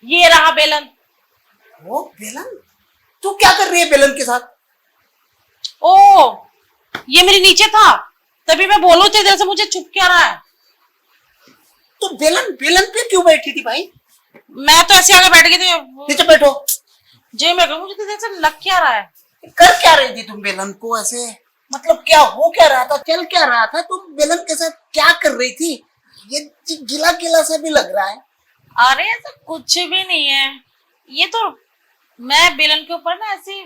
ये रहा बेलन। वो बेलन? तू क्या कर रही है बेलन के साथ? ओ, ये मेरे नीचे था, तभी मैं बोलूं थे इधर से, मुझे चुप क्या रहा है। तो बेलन बेलन पे क्यों बैठी थी भाई? मैं तो ऐसे आगे बैठ गई थी। नीचे बैठो। जी मैं कहूँ, मुझे तो इधर से लग क्या रहा है। कर क्या रही थी तुम बेलन को ऐसे? मतलब क्या हो क्या रहा था, चल क्या रहा था? तुम बेलन के साथ क्या कर रही थी? ये गीला गीला सा भी लग रहा है। अरे ऐसा कुछ भी नहीं है, ये तो मैं बेलन के ऊपर ना ऐसी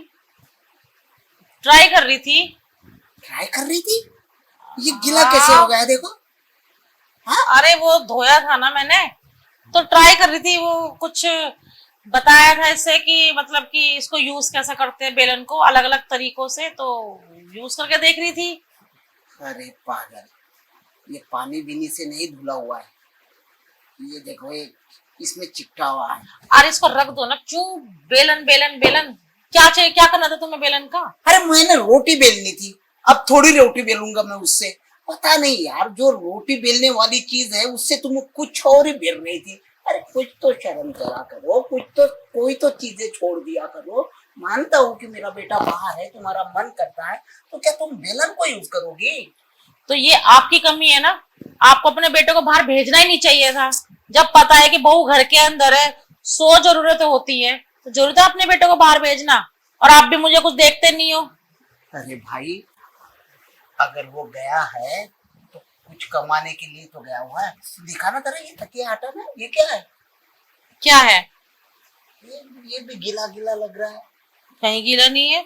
ट्राई कर रही थी। ट्राई कर रही थी? ये गीला कैसे हो गया देखो। हाँ, अरे वो धोया था ना मैंने, तो ट्राई कर रही थी। वो कुछ बताया था इससे कि मतलब कि इसको यूज कैसे करते हैं बेलन को अलग अलग तरीकों से, तो यूज करके देख रही थी। अरे पागल, ये पानी बीनी से नहीं धुला हुआ है। ये देखो, ये इसमें चिपटा हुआ है। अरे इसको रख दो ना, क्यों बेलन बेलन बेलन, क्या चाहिए, क्या करना था तुम्हें बेलन का। अरे मैंने रोटी बेलनी थी, अब थोड़ी रोटी बेलूंगा मैं उससे। पता नहीं यार, जो रोटी बेलने वाली चीज है उससे तुम कुछ और ही बेल रही थी। अरे कुछ तो शर्म करा करो, कुछ तो कोई तो चीजें छोड़ दिया करो। मानता हूँ कि मेरा बेटा बाहर है, तुम्हारा मन करता है, तो क्या तुम बेलन को यूज करोगी? तो ये आपकी कमी है ना, आपको अपने बेटे को बाहर भेजना ही नहीं चाहिए था। जब पता है कि बहू घर के अंदर है, 100 जरूरतें होती है, तो जरूरत है अपने बेटे को बाहर भेजना, और आप भी मुझे कुछ देखते नहीं हो। अरे भाई, अगर वो गया है तो कुछ कमाने के लिए तो गया हुआ है। दिखाना जरा, ये तकिया हटा ना, ये क्या है? क्या है? ये भी गीला गीला लग रहा है। कहीं गीला नहीं है।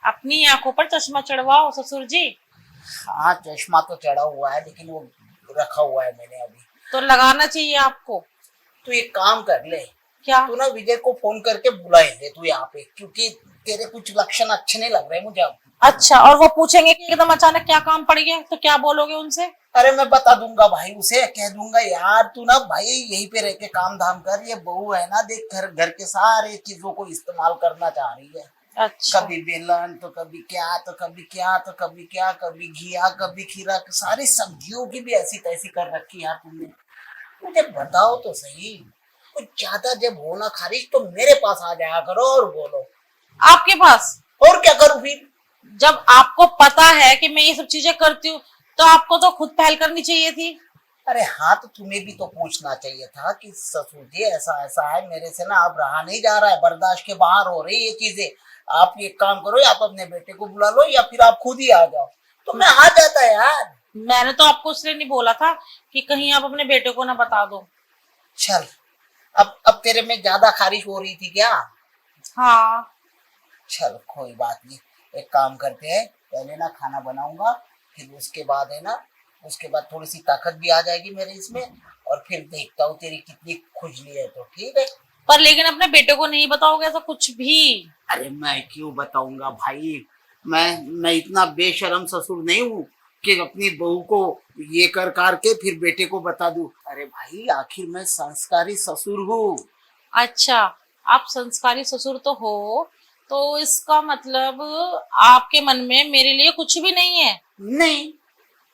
अपनी आंखों पर चश्मा चढ़वाओ ससुर जी। हाँ, चश्मा तो चढ़ा हुआ है, लेकिन वो रखा हुआ है मैंने अभी। तो लगाना चाहिए आपको। तो एक काम कर ले, क्या? तू ना विजय को फोन करके बुला ले तू यहाँ पे, क्योंकि तेरे कुछ लक्षण अच्छे नहीं लग रहे मुझे अब। अच्छा, और वो पूछेंगे कि एकदम अचानक क्या काम पड़ गया, तो क्या बोलोगे उनसे? अरे मैं बता दूंगा भाई, उसे कह दूंगा यार तू ना भाई यहीं पे रह के काम धाम कर। ये बहू है ना, देख घर घर के सारे चीजों को इस्तेमाल करना चाह रही है। अच्छा। कभी बेलन, तो कभी क्या, तो कभी क्या, तो कभी क्या, कभी घिया, कभी खीरा, सारी सब्जियों की भी ऐसी तैसी कर रखी यार तुमने। मुझे बताओ तो सही, कुछ ज्यादा जब होना खारिज तो मेरे पास आ जाया करो और बोलो। आपके पास? और क्या करूं फिर? जब आपको पता है कि मैं ये सब चीजें करती हूँ, तो आपको तो खुद पहल करनी चाहिए थी। अरे हाँ, तो तुम्हें भी तो पूछना चाहिए था कि ससुर जी ऐसा ऐसा है, मेरे से ना अब रहा नहीं जा रहा है, बर्दाश्त के बाहर हो रही ये चीजें। आप एक काम करो, या तो अपने बेटे को बुला लो या फिर आप खुद ही आ जाओ। तो मैं आ जाता यार। मैंने तो आपको इसलिए नहीं बोला था कि कहीं आप अपने बेटे को ना बता दो। चल, अब तेरे में ज्यादा खारिश हो रही थी क्या? हाँ। चल कोई बात नहीं, एक काम करते हैं, पहले ना खाना बनाऊंगा, फिर उसके बाद है ना, उसके बाद थोड़ी सी ताकत भी आ जाएगी मेरे इसमें, और फिर देखता हूँ तेरी कितनी खुजली है। तो ठीक है। पर लेकिन अपने बेटे को नहीं बताओगे ऐसा कुछ भी? अरे मैं क्यों बताऊंगा भाई, मैं इतना बेशरम ससुर नहीं हूँ कि अपनी बहू को ये कर के फिर बेटे को बता दूं। अरे भाई, आखिर मैं संस्कारी ससुर हूँ। अच्छा, आप संस्कारी ससुर तो हो, तो इसका मतलब आपके मन में मेरे लिए कुछ भी नहीं है। नहीं।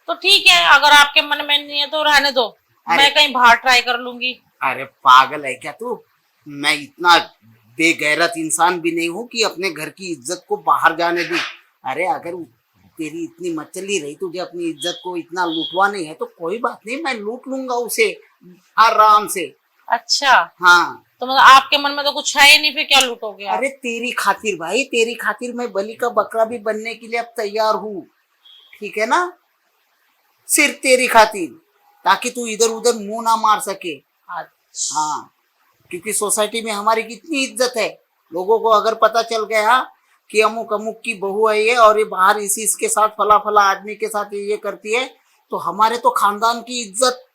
तो ठीक है, अगर आपके मन में नहीं है तो रहने दो, मैं कहीं बाहर ट्राई कर लूंगी। अरे पागल है क्या तू? मैं इतना बेगैरत इंसान भी नहीं हूँ कि अपने घर की इज्जत को बाहर जाने दूं। अरे अगर तेरी इतनी मचली रही, तुझे अपनी इज्जत को इतना लूटवा नहीं है, तो कोई बात नहीं, मैं लूट लूंगा उसे आराम से। अच्छा, हाँ। तो मतलब आपके मन में तो कुछ है ही नहीं, फिर क्या लूटोगे आप? अरे तेरी खातिर भाई, तेरी खातिर मैं बलि का बकरा भी बनने के लिए अब तैयार हूँ। ठीक है ना? सिर्फ तेरी खातिर, ताकि तू इधर उधर मुंह ना मार सके। अच्छा। हाँ, क्योंकि सोसाइटी में हमारी कितनी इज्जत है। लोगों को अगर पता चल गया कि अमुक अमुक की बहू है ये, और ये बाहर इसी इसके साथ फला फला आदमी के साथ ये करती है, तो हमारे तो खानदान की इज्जत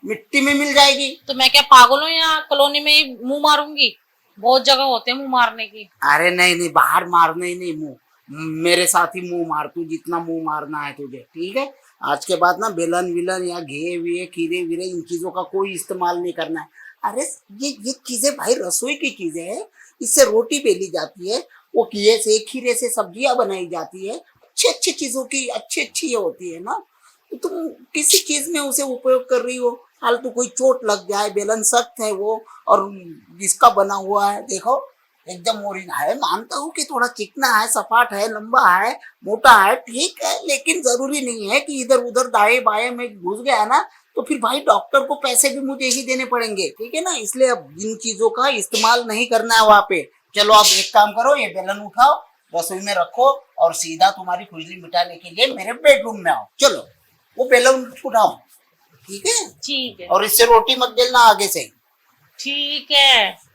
मिट्टी में मिल जाएगी। तो मैं क्या पागल हूँ, या कॉलोनी में ही मुंह मारूंगी? बहुत जगह होते हैं मुंह मारने की। अरे नहीं नहीं, बाहर मारना ही नहीं मुंह, मेरे साथ ही मुंह मार तू, जितना मुंह मारना है तुझे। ठीक है? आज के बाद ना बेलन विलन या घे वीए खीरे वीरे इन चीजों का कोई इस्तेमाल नहीं करना है। अरे ये चीजें भाई रसोई की चीजें हैं, इससे रोटी बेली जाती है, वो घिए से खीरे से सब्जियां बनाई जाती है, अच्छी अच्छी चीजों की अच्छी अच्छी ये होती है ना। तो तुम किसी चीज में उसे उपयोग कर रही हो, फालतू कोई चोट लग जाए, बेलन सख्त है वो, और जिसका बना हुआ है देखो एकदम ओरिजिनल है। मानता हूँ कि थोड़ा चिकना है, सपाट है, लंबा है, मोटा है, ठीक है, लेकिन जरूरी नहीं है कि इधर उधर दाएं बाएं में घुस गया ना तो फिर भाई डॉक्टर को पैसे भी मुझे ही देने पड़ेंगे, ठीक है ना। इसलिए अब इन चीजों का इस्तेमाल नहीं करना है वहां पे। चलो अब एक काम करो, ये बेलन उठाओ, रसोई में रखो और सीधा तुम्हारी खुजली मिटाने के लिए मेरे बेडरूम में आओ। चलो वो बेलन उठाओ, ठीक है। ठीक है। और इससे रोटी मत बेलना आगे से। ठीक है।